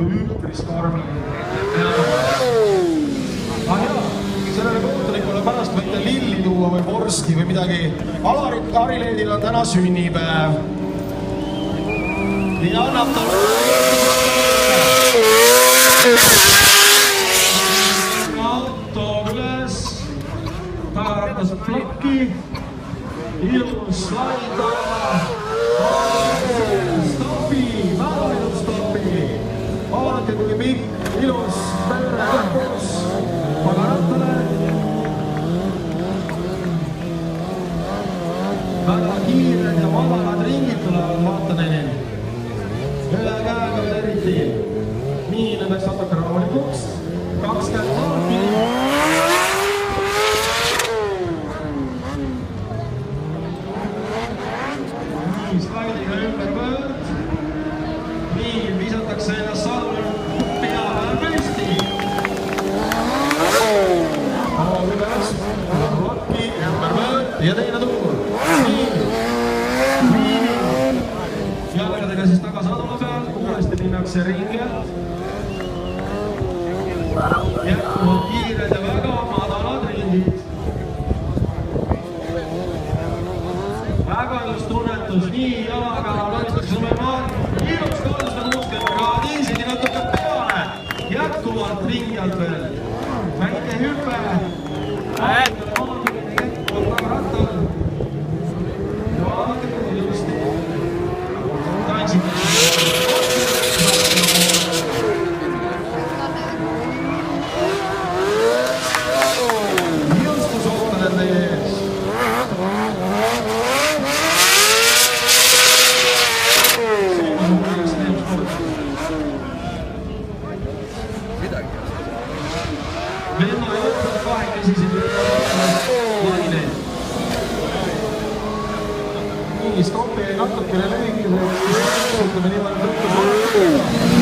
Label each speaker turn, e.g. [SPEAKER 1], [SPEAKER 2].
[SPEAKER 1] üpris karmi. Sellele kohtunikule pärast võite lilli tuua või vorsti või midagi. Harileedil on täna sünnipäev. Ja annab ta auto üles, tagaratas plokki, ilus laida, stopi, väga ilus stopi. Vaadake, kui pikk, ilus pööre lõpus, tagarattale. Väga kiired ja madalad ringid tulevad, vaata neil. Üle käega veel eriti. Nii läks natuke rahulikuks. 20 maaki. Nii, slaidiga ümber pöörd. Nii, visatakse ennast sadul peale püsti. Haag üles, plokki, ümber pöörd ja teine tuur. Jalgadega siis taga sadula peal, uuesti minnakse ringi. Jätkuvalt kiired ja väga madalad ringid. Väga ilus tunnetus, nii jalaga lõistatakse sõmemaad. Ilus 360 kraadi, isegi natuke peale. Jätkuvalt ringi alt veel. Väike hüpe. Jätkuvalt taga rattal. Ja vaadake ilusti. Jõustus ootan teie ees. Venna jõutab kahekesi siin laine. Nii, stopi natukene lühigi, ütleme nii palju tõttu.